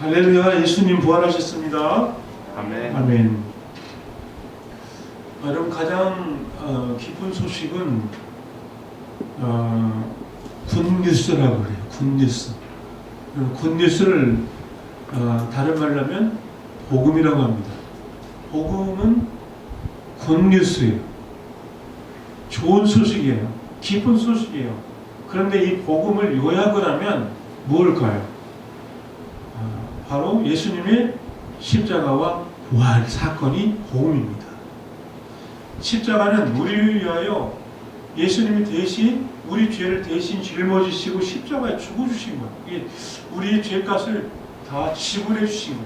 할렐루야, 예수님 부활하셨습니다. 아멘. 아멘. 여러분, 가장 기쁜 소식은 굿뉴스라고 그래요. 굿뉴스. 굿뉴스를 다른 말로 하면 복음이라고 합니다. 복음은 굿뉴스예요. 좋은 소식이에요. 기쁜 소식이에요. 그런데 이 복음을 요약을 하면 무엇일까요? 바로 예수님의 십자가와 부활 사건이 복음입니다. 십자가는 우리를 위하여 예수님이 대신 우리 죄를 대신 짊어지시고 십자가에 죽어주신 거예요. 이게 우리의 죄값을 다 지불해 주신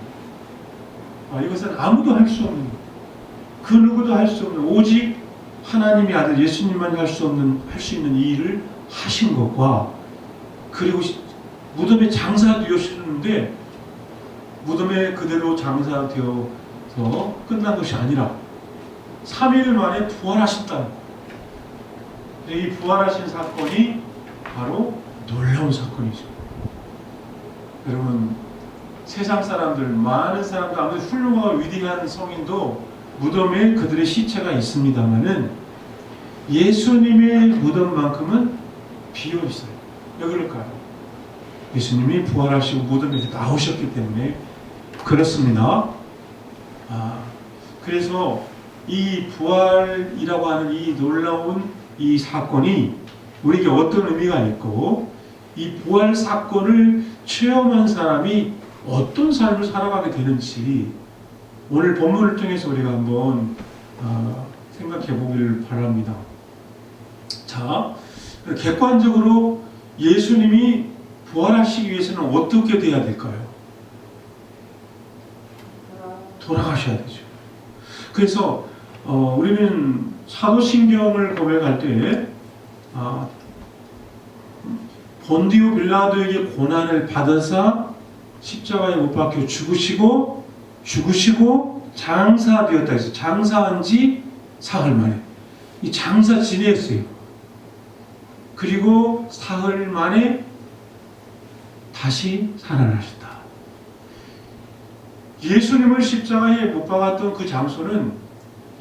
거예요. 이것은 아무도 할 수 없는 거예요. 그 누구도 할 수 없는, 오직 하나님의 아들 예수님만 할 수 있는 이 일을 하신 것과, 그리고 무덤에 장사되었는데 무덤에 그대로 장사되어서 끝난 것이 아니라 3일 만에 부활하셨다. 이 부활하신 사건이 바로 놀라운 사건이죠. 여러분, 세상 사람들, 많은 사람들, 아무리 훌륭하고 위대한 성인도 무덤에 그들의 시체가 있습니다만은 예수님의 무덤만큼은 비어 있어요. 왜 그럴까요? 예수님이 부활하시고 무덤에서 나오셨기 때문에 그렇습니다. 그래서 이 부활이라고 하는 이 놀라운 이 사건이 우리에게 어떤 의미가 있고, 이 부활 사건을 체험한 사람이 어떤 삶을 살아가게 되는지 오늘 본문을 통해서 우리가 한번 생각해 보기를 바랍니다. 자, 객관적으로 예수님이 부활하시기 위해서는 어떻게 돼야 될까요? 돌아가셔야 되죠. 그래서 우리는 사도신경을 고백할 때 본디오 빌라도에게 고난을 받아서 십자가에 못 박혀 죽으시고 장사되었다 해서 장사한 지 사흘 만에 이 장사 지냈어요. 그리고 사흘 만에 다시 살아나셨다. 예수님을 십자가에 못 박았던 그 장소는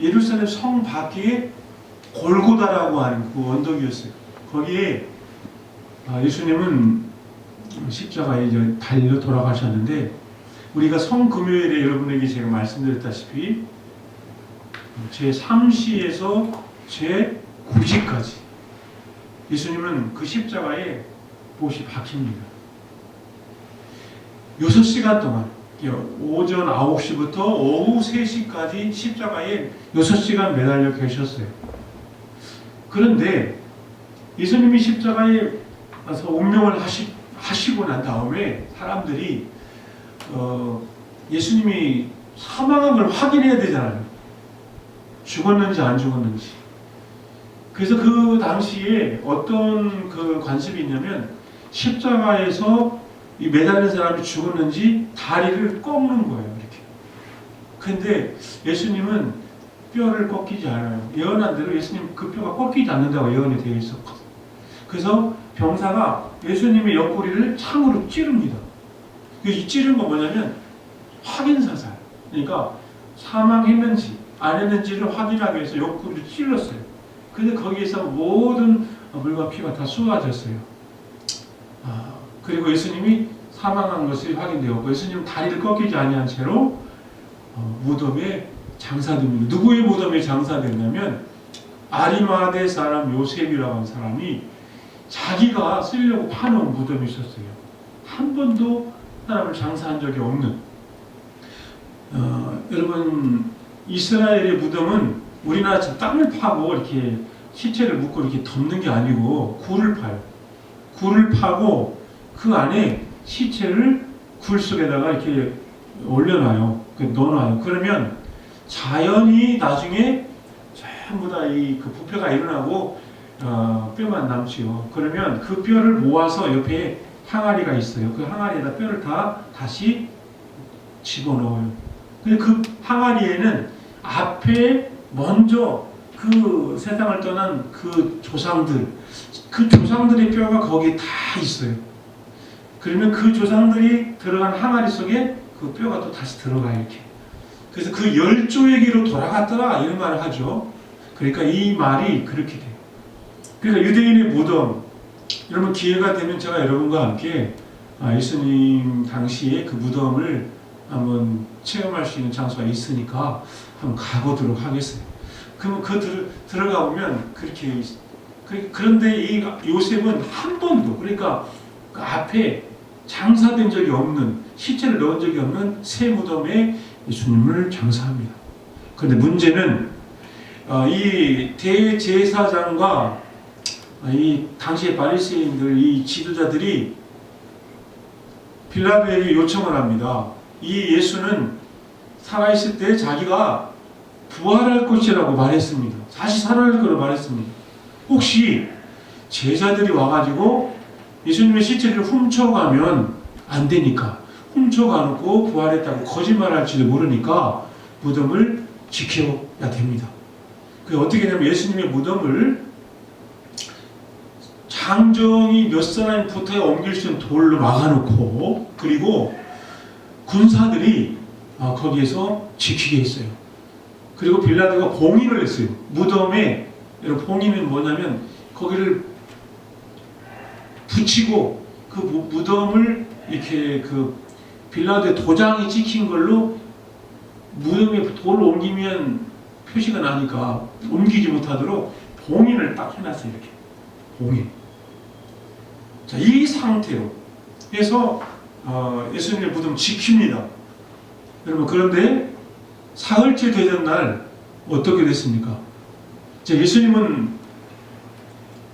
예루살렘 성 밖에 골고다라고 하는 그 언덕이었어요. 거기에 예수님은 십자가에 이제 달려 돌아가셨는데, 우리가 성금요일에 여러분에게 제가 말씀드렸다시피 제3시에서 제9시까지 예수님은 그 십자가에 못이 박힙니다. 6시간 동안 오전 9시부터 오후 3시까지 십자가에 6시간 매달려 계셨어요. 그런데 예수님이 십자가에 가서 운명을 하시고 난 다음에 사람들이 예수님이 사망한 걸 확인해야 되잖아요. 죽었는지 안 죽었는지. 그래서 그 당시에 어떤 그 관습이 있냐면, 십자가에서 이 매달린 사람이 죽었는지 다리를 꺾는 거예요. 이렇게. 근데 예수님은 뼈를 꺾이지 않아요. 예언한 대로 예수님 그 뼈가 꺾이지 않는다고 예언이 되어 있었거든요. 그래서 병사가 예수님의 옆구리를 창으로 찌릅니다. 이 찌른 건 뭐냐면 확인사살. 그러니까 사망했는지 안 했는지를 확인하기 위해서 옆구리를 찔렀어요. 근데 거기에서 모든 물과 피가 다 쏟아졌어요. 그리고 예수님이 사망한 것이 확인되었고, 예수님은 다리를 꺾이지 아니한 채로 무덤에 장사됩니다. 누구의 무덤에 장사됐냐면 아리마대 사람 요셉이라고 하는 사람이 자기가 쓰려고 파놓은 무덤이 있었어요. 한 번도 사람을 장사한 적이 없는. 여러분, 이스라엘의 무덤은 우리나라 땅을 파고 이렇게 시체를 묻고 이렇게 덮는 게 아니고 굴을 파요. 굴을 파고 그 안에 시체를 굴 속에다가 이렇게 올려놔요. 넣어놔요. 그러면 자연이 나중에 전부 다 그 부패가 일어나고 뼈만 남지요. 그러면 그 뼈를 모아서 옆에 항아리가 있어요. 그 항아리에다 뼈를 다시 집어넣어요. 근데 그 항아리에는 앞에 먼저 그 세상을 떠난 그 조상들의 뼈가 거기에 다 있어요. 그러면 그 조상들이 들어간 항아리 속에 그 뼈가 또 다시 들어가요. 이렇게. 그래서 그 열조에게로 돌아갔더라 이런 말을 하죠. 그러니까 이 말이 그렇게 돼요. 그러니까 유대인의 무덤, 여러분 기회가 되면 제가 여러분과 함께 예수님 당시에 그 무덤을 한번 체험할 수 있는 장소가 있으니까 한번 가보도록 하겠습니다. 그러면 들어가 보면 그렇게 그런데 이 요셉은 한 번도 그러니까 그 앞에 장사된 적이 없는 시체를 넣은 적이 없는 새 무덤에 예수님을 장사합니다. 그런데 문제는 이 대제사장과 이 당시의 바리새인들 이 지도자들이 빌라도에게 요청을 합니다. 이 예수는 살아있을 때 자기가 부활할 것이라고 말했습니다. 다시 살아날 거라고 말했습니다. 혹시 제자들이 와가지고 예수님의 시체를 훔쳐가면 안 되니까 훔쳐가놓고 부활했다고 거짓말할지도 모르니까 무덤을 지켜야 됩니다. 그게 어떻게 되냐면 예수님의 무덤을 장정이 몇 사람이 붙어야 옮길 수 있는 돌로 막아놓고 그리고 군사들이 거기에서 지키게 했어요. 그리고 빌라도가 봉인을 했어요. 무덤에 여러분 봉인은 뭐냐면 거기를 붙이고 그 무덤을 이렇게 그 빌라도의 도장이 찍힌 걸로 무덤에 돌을 옮기면 표시가 나니까 옮기지 못하도록 봉인을 딱 해놨어요. 이렇게 봉인. 자, 이 상태로 해서 예수님의 무덤 지킵니다. 여러분 그런데 사흘째 되던 날 어떻게 됐습니까? 자, 예수님은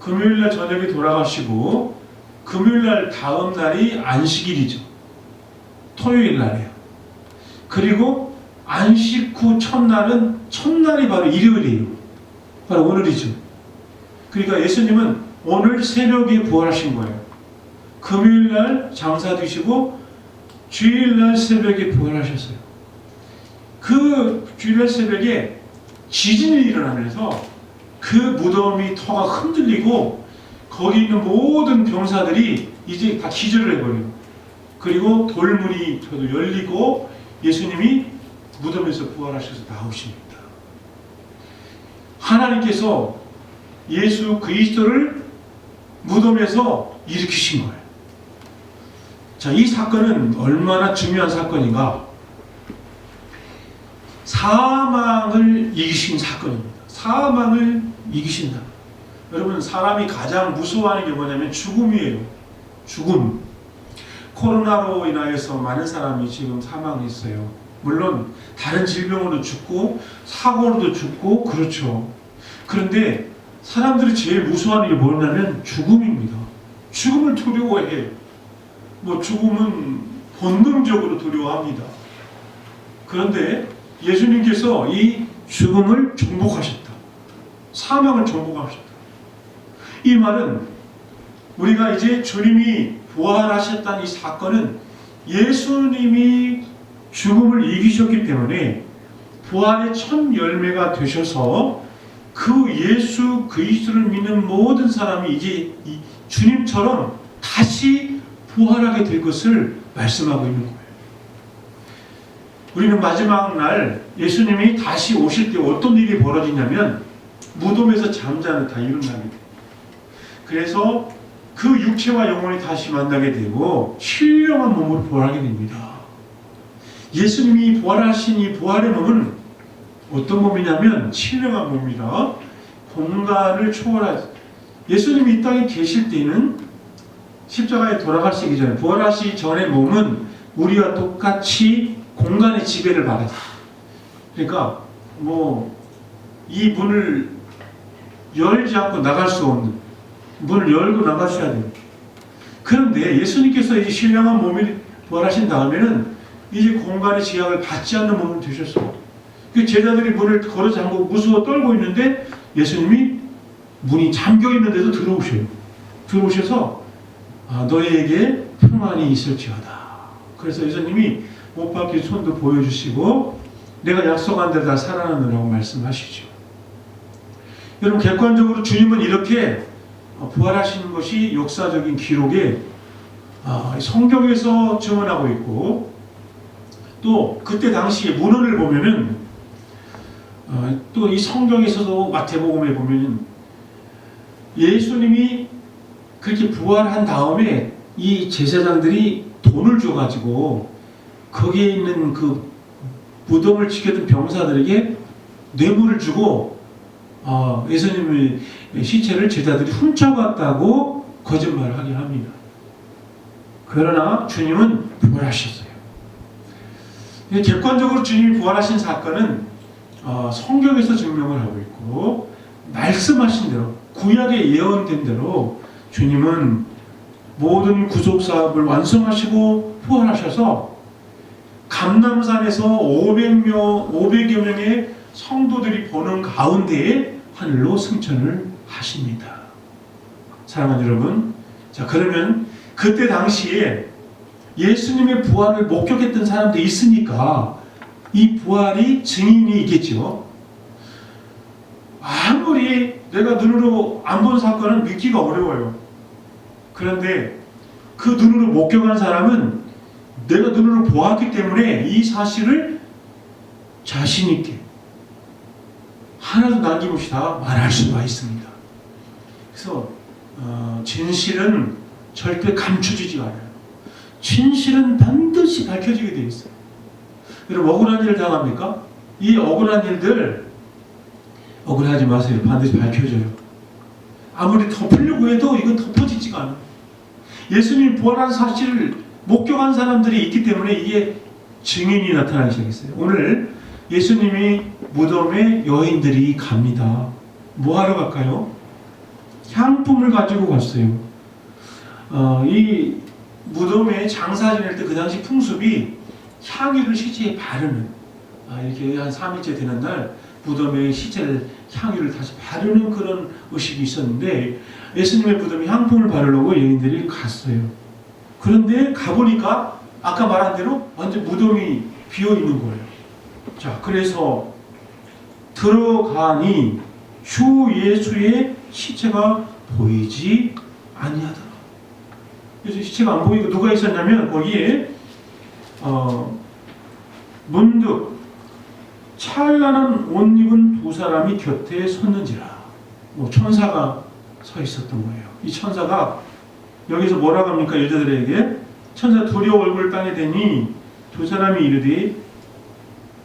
금요일날 저녁에 돌아가시고 금요일날 다음 날이 안식일이죠. 토요일 날이에요. 그리고 안식 후 첫날이 바로 일요일이에요. 바로 오늘이죠. 그러니까 예수님은 오늘 새벽에 부활하신 거예요. 금요일날 장사 드시고 주일날 새벽에 부활하셨어요. 그 주일날 새벽에 지진이 일어나면서 그 무덤이 터가 흔들리고 거기 있는 모든 병사들이 이제 다 기절을 해버려요. 그리고 돌문이 저도 열리고 예수님이 무덤에서 부활하셔서 나오십니다. 하나님께서 예수 그리스도를 무덤에서 일으키신 거예요. 자, 이 사건은 얼마나 중요한 사건인가? 사망을 이기신 사건입니다. 사망을 이기신다. 여러분 사람이 가장 무서워하는 게 뭐냐면 죽음이에요. 죽음. 코로나로 인하여서 많은 사람이 지금 사망했어요. 물론 다른 질병으로 죽고 사고로도 죽고 그렇죠. 그런데 사람들이 제일 무서워하는 게 뭐냐면 죽음입니다. 죽음을 두려워해요. 죽음은 본능적으로 두려워합니다. 그런데 예수님께서 이 죽음을 정복하셨다. 사망을 정복하셨다. 이 말은 우리가 이제 주님이 부활하셨다는 이 사건은 예수님이 죽음을 이기셨기 때문에 부활의 첫 열매가 되셔서 그 예수 그리스도를 믿는 모든 사람이 이제 주님처럼 다시 부활하게 될 것을 말씀하고 있는 거예요. 우리는 마지막 날 예수님이 다시 오실 때 어떤 일이 벌어지냐면 무덤에서 잠자는 다 일어나게 돼요. 그래서 그 육체와 영혼이 다시 만나게 되고 신령한 몸으로 부활하게 됩니다. 예수님이 부활하신 이 부활의 몸은 어떤 몸이냐면 신령한 몸이라 공간을 초월한 예수님이 이 땅에 계실 때는 십자가에 돌아가시기 전에 부활하시기 전의 몸은 우리와 똑같이 공간의 지배를 받았어요. 그러니까 이 문을 열지 않고 나갈 수 없는 문을 열고 나가셔야 돼요. 그런데 예수님께서 이제 신령한 몸이 부활하신 다음에는 이제 공간의 제약을 받지 않는 몸을 되셨어요. 그 제자들이 문을 걸어 잠그고 무서워 떨고 있는데 예수님이 문이 잠겨 있는데도 들어오셔요. 들어오셔서 너희에게 평안이 있을지어다. 그래서 예수님이 못 박힌 손도 보여주시고 내가 약속한 데다 살아나느라고 말씀하시죠. 여러분 객관적으로 주님은 이렇게 부활하시는 것이 역사적인 기록에 성경에서 증언하고 있고, 또 그때 당시에 문헌을 보면은 또 이 성경에서도 마태복음에 보면은 예수님이 그렇게 부활한 다음에 이 제사장들이 돈을 줘가지고 거기에 있는 그 무덤을 지켰던 병사들에게 뇌물을 주고 예수님의 시체를 제자들이 훔쳐갔다고 거짓말을 하긴 합니다. 그러나 주님은 부활하셨어요. 객관적으로 주님이 부활하신 사건은 성경에서 증명을 하고 있고, 말씀하신 대로 구약에 예언된 대로 주님은 모든 구속 사업을 완성하시고 부활하셔서 감람산에서 500여 명의 성도들이 보는 가운데에 하늘로 승천을 하십니다. 사랑하는 여러분, 자, 그러면 그때 당시에 예수님의 부활을 목격했던 사람들이 있으니까 이 부활이 증인이 있겠죠. 아무리 내가 눈으로 안 본 사건은 믿기가 어려워요. 그런데 그 눈으로 목격한 사람은 내가 눈으로 보았기 때문에 이 사실을 자신 있게 하나도 남김없이 다 말할 수가 있습니다. 그래서 진실은 절대 감춰지지 않아요. 진실은 반드시 밝혀지게 되어 있어요. 여러분, 억울한 일을 당합니까? 이 억울한 일들 억울하지 마세요. 반드시 밝혀져요. 아무리 덮으려고 해도 이건 덮어지지가 않아요. 예수님이 부활한 사실을 목격한 사람들이 있기 때문에 이게 증인이 나타나기 시작했어요. 오늘 예수님이 무덤에 여인들이 갑니다. 뭐 하러 갈까요? 향품을 가지고 갔어요. 이 무덤에 장사 지낼 때 그 당시 풍습이 향유를 시체에 바르는, 이렇게 한 3일째 되는 날 무덤에 시체를 향유를 다시 바르는 그런 의식이 있었는데, 예수님의 무덤에 향품을 바르려고 여인들이 갔어요. 그런데 가보니까 아까 말한 대로 완전 무덤이 비어 있는 거예요. 자, 그래서 들어가니 주 예수의 시체가 보이지 아니하더라. 그래서 시체가 안 보이고 누가 있었냐면 거기에 문득 찬란한 옷 입은 두 사람이 곁에 섰는지라. 천사가 서 있었던 거예요. 이 천사가 여기서 뭐라고 합니까? 여자들에게 천사 둘이 얼굴을 땅에 대니 두 사람이 이르되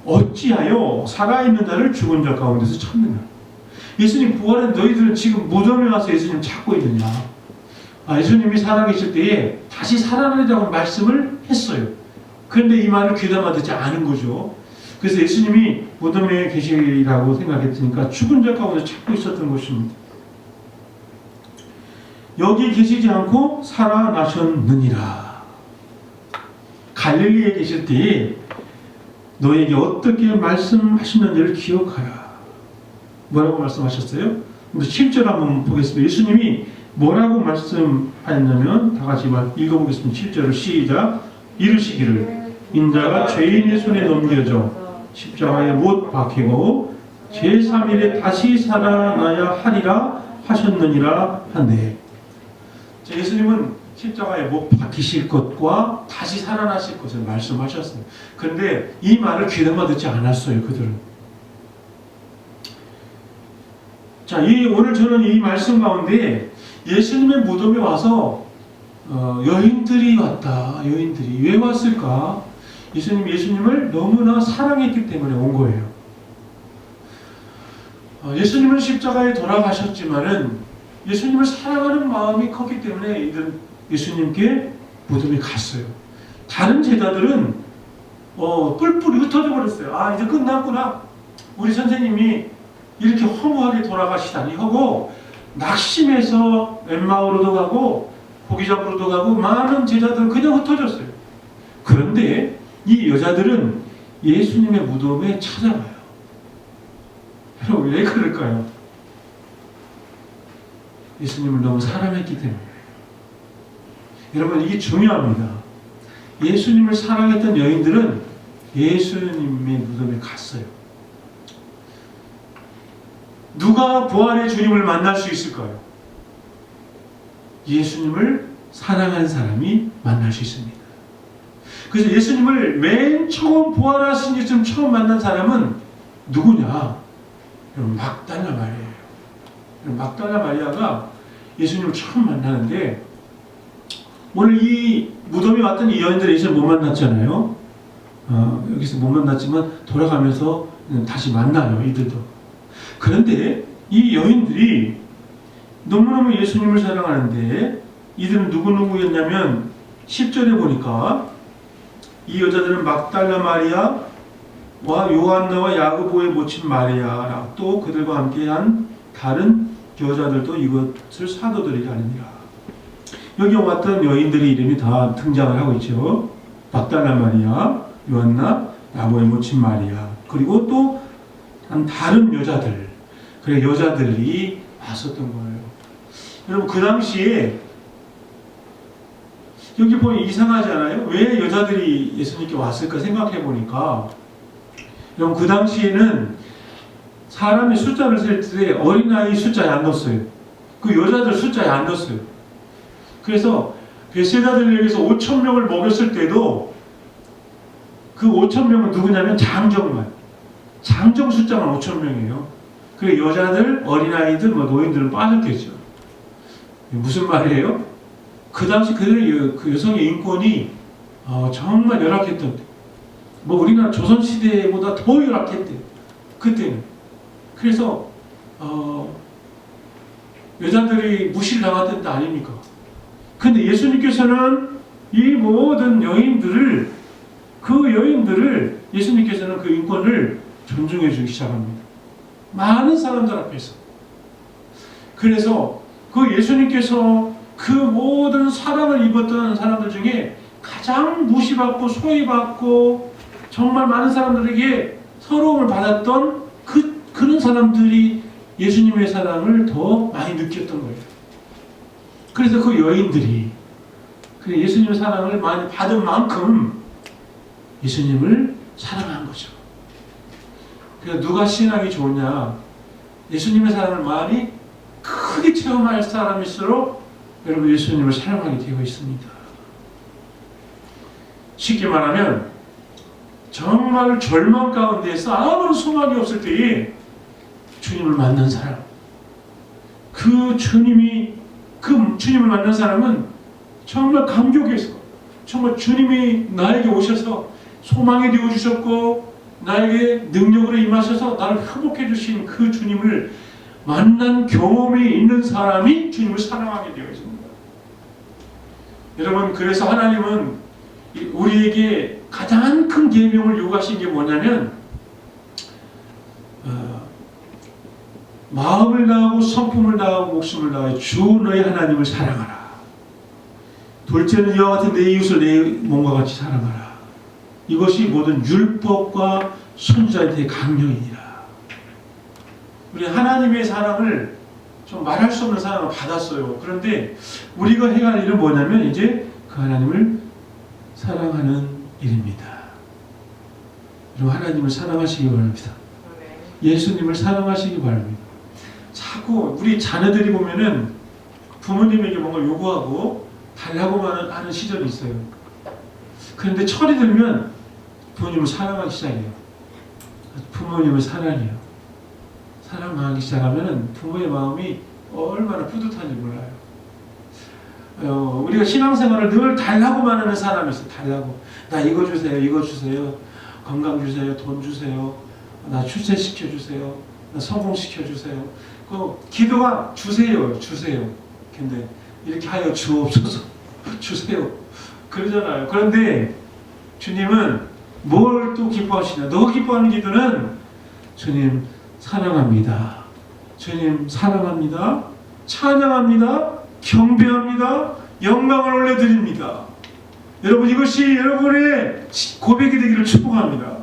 어찌하여 살아있는 자를 죽은 자 가운데서 찾느냐. 예수님 부활한 너희들은 지금 무덤에 와서 예수님 찾고 있느냐. 예수님이 살아계실 때에 다시 살아나자고 말씀을 했어요. 그런데 이 말을 귀담아 듣지 않은 거죠. 그래서 예수님이 무덤에 계시라고 생각했으니까 죽은 자 가운데 찾고 있었던 것입니다. 여기 계시지 않고 살아나셨느니라. 갈릴리에 계실 때에 너에게 어떻게 말씀하시는지를 기억하라. 뭐라고 말씀하셨어요? 7절 한번 보겠습니다. 예수님이 뭐라고 말씀하셨냐면 다 같이 읽어보겠습니다. 7절을 시작. 이르시기를 인자가 죄인의 손에 넘겨져 십자가에 못 박히고 제3일에 다시 살아나야 하리라 하셨느니라 한데, 예수님은 십자가에 못 박히실 것과 다시 살아나실 것을 말씀하셨어요. 그런데 이 말을 귀담아 듣지 않았어요, 그들은. 자, 오늘 저는 이 말씀 가운데 예수님의 무덤에 와서 여인들이 왔다. 여인들이 왜 왔을까? 예수님을 너무나 사랑했기 때문에 온 거예요. 예수님은 십자가에 돌아가셨지만은 예수님을 사랑하는 마음이 컸기 때문에 이들은 예수님께 무덤에 갔어요. 다른 제자들은 뿔뿔이 흩어져 버렸어요. 이제 끝났구나. 우리 선생님이 이렇게 허무하게 돌아가시다니 하고 낙심해서 엠마오로도 가고 고기 잡으러도 가고 많은 제자들은 그냥 흩어졌어요. 그런데 이 여자들은 예수님의 무덤에 찾아가요. 여러분, 왜 그럴까요? 예수님을 너무 사랑했기 때문에. 여러분, 이게 중요합니다. 예수님을 사랑했던 여인들은 예수님의 무덤에 갔어요. 누가 부활의 주님을 만날 수 있을까요? 예수님을 사랑하는 사람이 만날 수 있습니다. 그래서 예수님을 맨 처음 부활하신 예수님 처음 만난 사람은 누구냐? 여러분, 막달라 마리아예요. 막달라 마리아가 예수님을 처음 만나는데, 오늘 이 무덤에 왔던 이 여인들 예수님 못 만났잖아요. 여기서 못 만났지만 돌아가면서 다시 만나요, 이들도. 그런데 이 여인들이 너무너무 예수님을 사랑하는데, 이들은 누구누구였냐면 10절에 보니까 이 여자들은 막달라 마리아와 요한나와 야고보의 모친 마리아라, 또 그들과 함께한 다른 여자들도 이것을 사도들이 아니니라. 여기 왔던 여인들의 이름이 다 등장을 하고 있죠. 막달라 마리아, 요한나, 야고보의 모친 마리아, 그리고 또 다른 여자들. 그래, 여자들이 왔었던 거예요. 여러분, 그 당시에 여기 보면 이상하지 않아요? 왜 여자들이 예수님께 왔을까 생각해 보니까, 여러분, 그 당시에는 사람의 숫자를 셀 때 어린아이 숫자에 안 넣었어요. 그 여자들 숫자에 안 넣었어요. 그래서 베세다 들녘에서 5,000명을 먹였을 때도 그 5,000명은 누구냐면 장정만. 장정 숫자만 5,000명이에요. 그래, 여자들, 어린아이들, 노인들은 빠졌겠죠. 무슨 말이에요? 그 당시 그들의 그 여성의 인권이 정말 열악했던 때. 우리나라 조선시대보다 더 열악했대. 그때는. 그래서 여자들이 무시를 당했던 때 아닙니까? 근데 예수님께서는 이 모든 여인들을, 그 여인들을 예수님께서는 그 인권을 존중해 주기 시작합니다. 많은 사람들 앞에서. 그래서 그 예수님께서 그 모든 사랑을 입었던 사람들 중에 가장 무시받고 소외받고 정말 많은 사람들에게 서러움을 받았던 그런 사람들이 예수님의 사랑을 더 많이 느꼈던 거예요. 그래서 그 여인들이 예수님의 사랑을 많이 받은 만큼 예수님을 사랑한 거죠. 그래서 누가 신앙이 좋냐? 예수님의 사랑을 많이 크게 체험할 사람일수록 여러분 예수님을 사랑하게 되어 있습니다. 쉽게 말하면 정말 절망 가운데서 아무런 소망이 없을 때에 주님을 만난 사람, 그 주님을 만난 사람은 정말 감격해서, 정말 주님이 나에게 오셔서 소망이 되어 주셨고 나에게 능력으로 임하셔서 나를 회복해 주신 그 주님을 만난 경험이 있는 사람이 주님을 사랑하게 되어 있습니다. 여러분, 그래서 하나님은 우리에게 가장 큰 계명을 요구하신 게 뭐냐면 마음을 다하고 성품을 다하고 목숨을 다하여 주 너의 하나님을 사랑하라. 둘째는 이와 같은 내 이웃을 내 몸과 같이 사랑하라. 이것이 모든 율법과 선지자의 강령이니라. 우리 하나님의 사랑을 좀 말할 수 없는 사랑을 받았어요. 그런데 우리가 해야 할 일은 뭐냐면 이제 그 하나님을 사랑하는 일입니다. 여러분, 하나님을 사랑하시기 바랍니다. 예수님을 사랑하시기 바랍니다. 자꾸 우리 자녀들이 보면은 부모님에게 뭔가 요구하고 달라고만 하는 시절이 있어요. 그런데 철이 들면 부모님을 사랑하기 시작해요. 부모님을 사랑해요. 사랑하기 시작하면 부모의 마음이 얼마나 뿌듯한지 몰라요. 우리가 신앙생활을 늘 달라고만 하는 사람이 있어요. 달라고. 나 이거 주세요. 이거 주세요. 건강 주세요. 돈 주세요. 나 출세시켜 주세요. 나 성공시켜 주세요. 그 기도가 주세요. 주세요. 근데 이렇게 하여 주옵소서. 주세요. 그러잖아요. 그런데 주님은 뭘 또 기뻐하시냐? 너 기뻐하는 기도는 주님 사랑합니다. 주님 사랑합니다. 찬양합니다. 경배합니다. 영광을 올려드립니다. 여러분, 이것이 여러분의 고백이 되기를 축복합니다.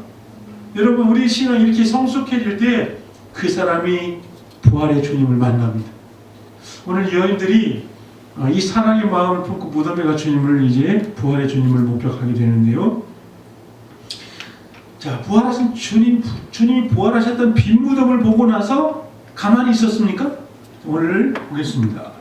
여러분, 우리 신앙이 이렇게 성숙해질 때 그 사람이 부활의 주님을 만납니다. 오늘 여인들이 이 사랑의 마음을 품고 무덤에 가 주님을 이제 부활의 주님을 목격하게 되는데요. 자, 부활하신 주님이 부활하셨던 빈 무덤을 보고 나서 가만히 있었습니까? 오늘 보겠습니다.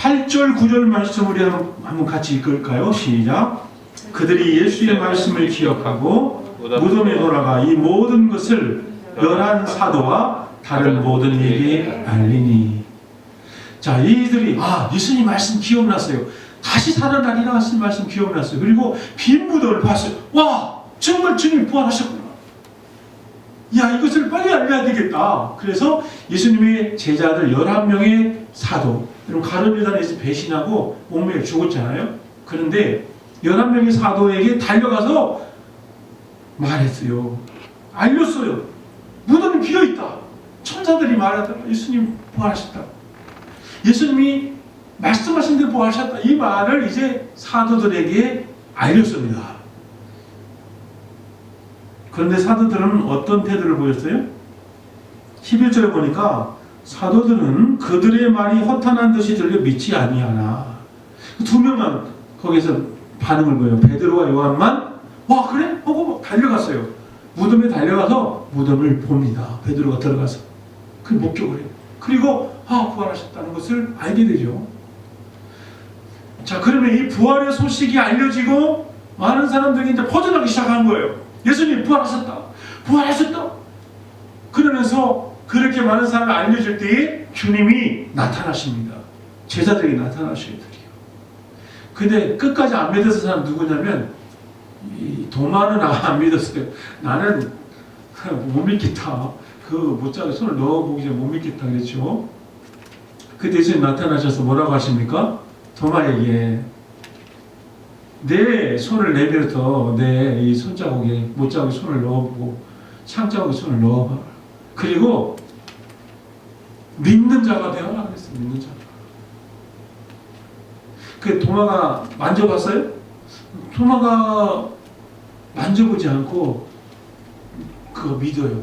8절 9절 말씀을 우리 한번 같이 읽을까요? 시작. 그들이 예수의 말씀을 기억하고 무덤에 돌아가 이 모든 것을 11 사도와 다른 모든 이에게 알리니. 자, 이들이 예수님 말씀 기억났어요. 다시 살아나리라 하신 말씀 기억났어요. 그리고 빈 무덤을 봤어요. 와, 정말 주님이 부활하셨구나. 야, 이것을 빨리 알려야 되겠다. 그래서 예수님의 제자들 11명의 사도, 여러분 가룟유다에서 배신하고 목매어 죽었잖아요. 그런데 11명의 사도에게 달려가서 말했어요. 알렸어요. 무덤이 비어있다. 천사들이 말하더라. 예수님 부활하셨다. 예수님이 말씀하신 대로 부활하셨다. 이 말을 이제 사도들에게 알렸습니다. 그런데 사도들은 어떤 태도를 보였어요? 11절에 보니까 사도들은 그들의 말이 허탄한 듯이 들려 믿지 아니하나. 2명만 거기서 반응을 보여요. 베드로와 요한만 와 그래? 하고 달려갔어요. 무덤에 달려가서 무덤을 봅니다. 베드로가 들어가서 그 목격을 해요. 그리고 부활하셨다는 것을 알게 되죠. 자, 그러면 이 부활의 소식이 알려지고 많은 사람들이 이제 퍼져나기 시작한 거예요. 예수님 부활하셨다. 부활하셨다. 그러면서 그렇게 많은 사람을 알려줄 때에 주님이 나타나십니다. 제자들이 나타나셔야 돼요. 근데 끝까지 안 믿어서 사람 누구냐면 이 도마는 안 믿었어요. 나는 못 믿겠다. 그 못자에 손을 넣어보기 전에 못 믿겠다 그랬죠. 그 대신 나타나셔서 뭐라고 하십니까? 도마에게 내 손을 내밀어서 내 이 손자국에 못자국에 손을 넣어보고 창자국에 손을 넣어봐. 그리고 믿는 자가 되어라 그랬어요. 믿는 자가. 그 도마가 만져봤어요? 도마가 만져보지 않고 그거 믿어요.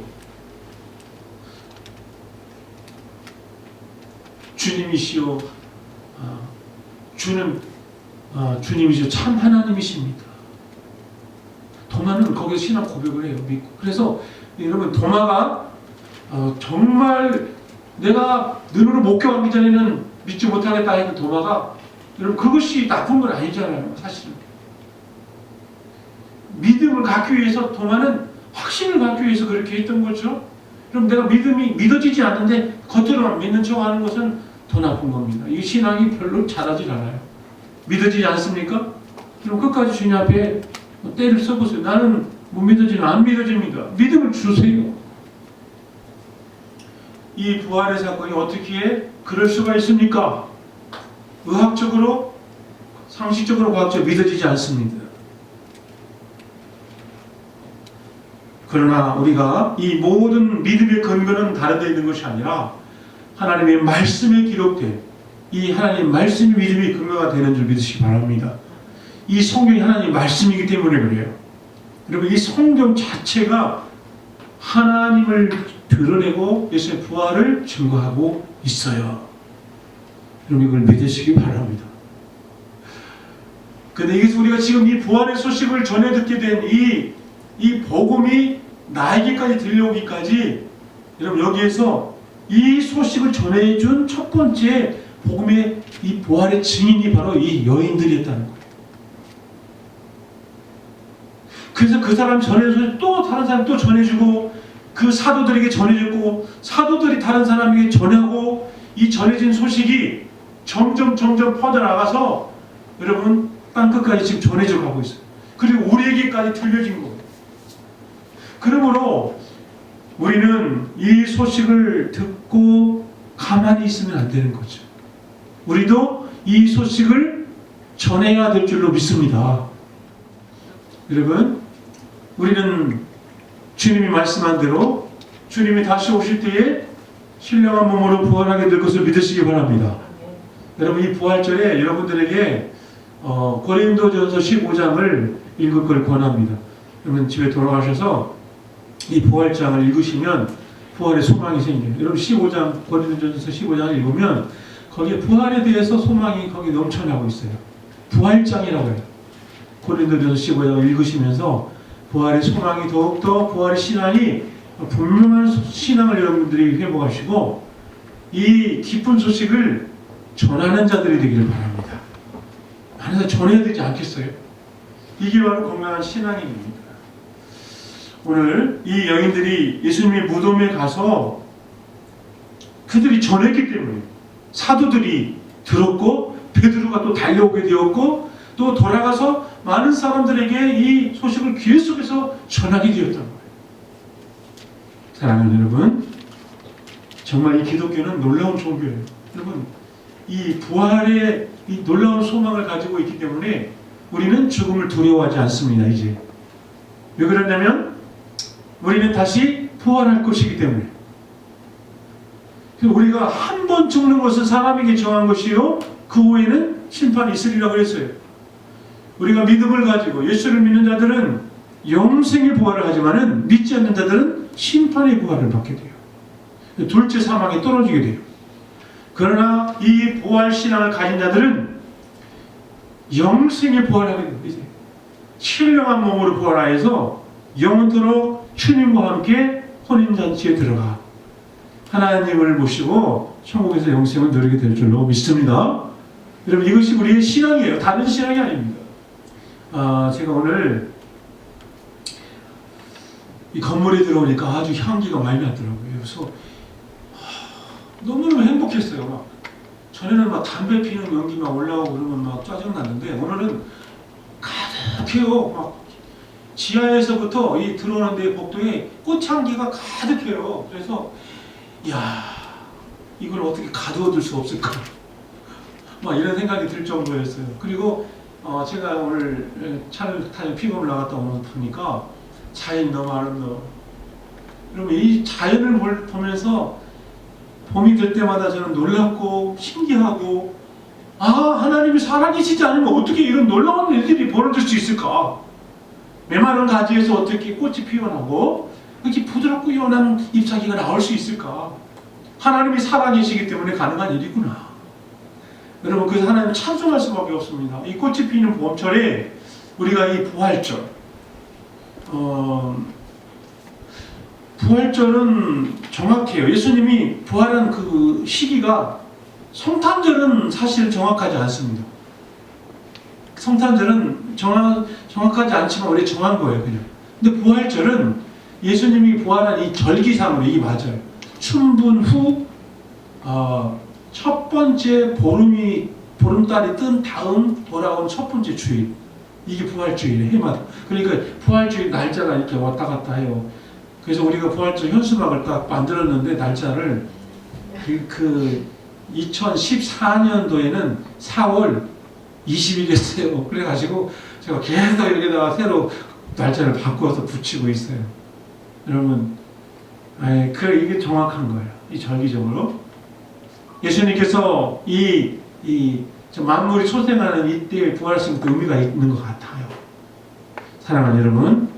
주님이시오. 주는 주님이시오. 참 하나님이십니다. 도마는 거기서 신앙 고백을 해요. 믿고. 그래서 여러분 도마가 정말 내가 눈으로 목격하기 전에는 믿지 못하겠다 했던 도마가 여러분 그것이 나쁜 건 아니잖아요. 사실은. 믿음을 갖기 위해서 도마는 확신을 갖기 위해서 그렇게 했던 거죠. 그럼 내가 믿음이 믿어지지 않는데 겉으로만 믿는 척 하는 것은 더 나쁜 겁니다. 이 신앙이 별로 잘하지 않아요. 믿어지지 않습니까? 그럼 끝까지 주님 앞에 때를 써보세요. 나는 못 믿어지면 안 믿어집니다. 믿음을 주세요. 이 부활의 사건이 어떻게 그럴 수가 있습니까? 의학적으로, 상식적으로, 과학적으로 믿어지지 않습니다. 그러나 우리가 이 모든 믿음의 근거는 다른 데 있는 것이 아니라 하나님의 말씀에 기록된 이 하나님의 말씀이 믿음의 근거가 되는 줄 믿으시기 바랍니다. 이 성경이 하나님의 말씀이기 때문에 그래요. 여러분 이 성경 자체가 하나님을 드러내고 예수의 부활을 증거하고 있어요. 여러분 이걸 믿으시기 바랍니다. 근데 이게 우리가 지금 이 부활의 소식을 전해 듣게 된 이 복음이 나에게까지 들려오기까지 여러분 여기에서 이 소식을 전해준 첫 번째 복음의 이 부활의 증인이 바로 이 여인들이었다는 거예요. 그래서 그 사람 전해서 또 다른 사람 또 전해주고 그 사도들에게 전해주고 사도들이 다른 사람에게 전하고 이 전해진 소식이 점점 퍼져나가서 여러분 땅끝까지 지금 전해져 가고 있어요. 그리고 우리에게까지 들려진 거예요. 그러므로 우리는 이 소식을 듣고 가만히 있으면 안 되는 거죠. 우리도 이 소식을 전해야 될 줄로 믿습니다. 여러분, 우리는 주님이 말씀한 대로 주님이 다시 오실 때에 신령한 몸으로 부활하게 될 것을 믿으시기 바랍니다. 여러분 이 부활절에 여러분들에게 고린도전서 15장을 읽을 걸 권합니다. 여러분 집에 돌아가셔서 이 부활장을 읽으시면 부활의 소망이 생겨요. 여러분 15장 고린도전서 15장을 읽으면 거기에 부활에 대해서 소망이 거기 넘쳐나고 있어요. 부활장이라고 해요. 고린도전서 15장을 읽으시면서 부활의 소망이 더욱더 부활의 신앙이 분명한 신앙을 여러분들이 회복하시고 이 기쁜 소식을 전하는 자들이 되기를 바랍니다. 안에서 전해야 되지 않겠어요? 이게 바로 건강한 신앙입니다. 오늘 이 여인들이 예수님의 무덤에 가서 그들이 전했기 때문에 사도들이 들었고 베드로가 또 달려오게 되었고 또 돌아가서 많은 사람들에게 이 소식을 귀 속에서 전하게 되었던 거예요. 사랑하는 여러분, 정말 이 기독교는 놀라운 종교예요. 여러분, 이 부활의 이 놀라운 소망을 가지고 있기 때문에 우리는 죽음을 두려워하지 않습니다. 이제 왜 그러냐면 우리는 다시 부활할 것이기 때문에. 우리가 한 번 죽는 것은 사람에게 정한 것이요 그 후에는 심판이 있으리라고 했어요. 우리가 믿음을 가지고 예수를 믿는 자들은 영생의 부활을 하지만은 믿지 않는 자들은 심판의 부활을 받게 돼요. 둘째 사망에 떨어지게 돼요. 그러나 이 부활 신앙을 가진 자들은 영생의 부활하게 돼요. 이제 신령한 몸으로 부활하여서 영원토록 주님과 함께 혼인잔치에 들어가 하나님을 모시고 천국에서 영생을 누리게 될 줄로 믿습니다. 여러분, 이것이 우리의 신앙이에요. 다른 신앙이 아닙니다. 제가 오늘 이 건물에 들어오니까 아주 향기가 많이 나더라고요. 그래서 너무너무 행복했어요. 막 전에는 막 담배 피는 연기 막 올라오고 그러면 막 짜증났는데 오늘은 가득해요. 막 지하에서부터 이 들어오는 데 복도에 꽃향기가 가득해요. 그래서 야, 이걸 어떻게 가두어둘 수 없을까? 막 이런 생각이 들 정도였어요. 그리고 제가 오늘 차를 타고 픽업을 나갔다 보니까 자연이 너무 아름다워. 여러분, 이 자연을 보면서 봄이 될 때마다 저는 놀랍고 신기하고 하나님이 살아계시지 않으면 어떻게 이런 놀라운 일들이 벌어질 수 있을까? 메마른 가지에서 어떻게 꽃이 피어나고 이렇게 부드럽고 연한 잎사귀가 나올 수 있을까? 하나님이 살아계시기 때문에 가능한 일이구나. 여러분, 그래서 하나님을 찬송할 수밖에 없습니다. 이 꽃이 피는 봄철에 우리가 이 부활절, 부활절은 정확해요. 예수님이 부활한 그 시기가 성탄절은 사실 정확하지 않습니다. 성탄절은 정확하지 않지만 우리 정한 거예요, 그냥. 근데 부활절은 예수님이 부활한 이 절기상으로 이게 맞아요. 춘분 후 첫 번째 보름달이 뜬 다음 돌아온 첫 번째 주일, 이게 부활주일이에요. 해마다. 그러니까 부활주일 날짜가 이렇게 왔다 갔다 해요. 그래서 우리가 부활절 현수막을 딱 만들었는데 날짜를 그 2014년도에는 4월 20일 했어요. 그래가지고 제가 계속 여기다가 새로 날짜를 바꿔서 붙이고 있어요. 여러분, 이게 정확한 거예요. 이 절기적으로. 예수님께서 만물이 소생하는 이때의 부활성도 의미가 있는 것 같아요. 사랑하는 여러분,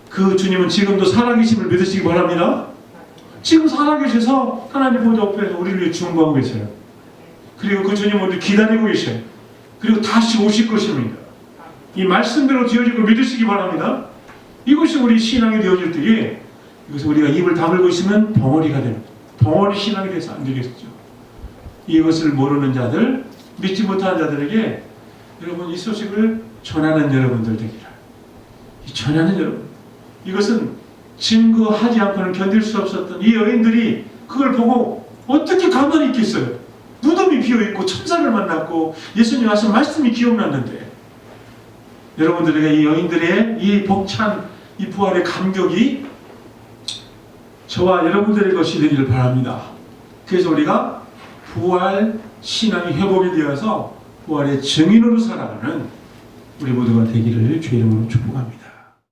그 주님은 지금도 살아계심을 믿으시기 바랍니다. 지금 살아계셔서 하나님 보좌 앞에서 우리를 위해 중보하고 계세요. 그리고 그 주님은 우리를 기다리고 계셔요. 그리고 다시 오실 것입니다. 이 말씀대로 되어질 걸 믿으시기 바랍니다. 이것이 우리 신앙이 되어질 때에 이것을 우리가 입을 다물고 있으면 벙어리가 되는, 벙어리 신앙이 돼서 안 되겠죠. 이것을 모르는 자들, 믿지 못하는 자들에게 여러분 이 소식을 전하는 여러분들 되기를. 전하는 여러분, 이것은 증거하지 않고는 견딜 수 없었던 이 여인들이 그걸 보고 어떻게 가만히 있겠어요? 무덤이 비어있고 천사를 만났고 예수님 하신 말씀이 기억났는데, 여러분들에게 이 여인들의 이 벅찬 이 부활의 감격이 저와 여러분들의 것이 되기를 바랍니다. 그래서 우리가 부활 신앙이 회복이 되어서 부활의 증인으로 살아가는 우리 모두가 되기를 주의 이름으로 축복합니다.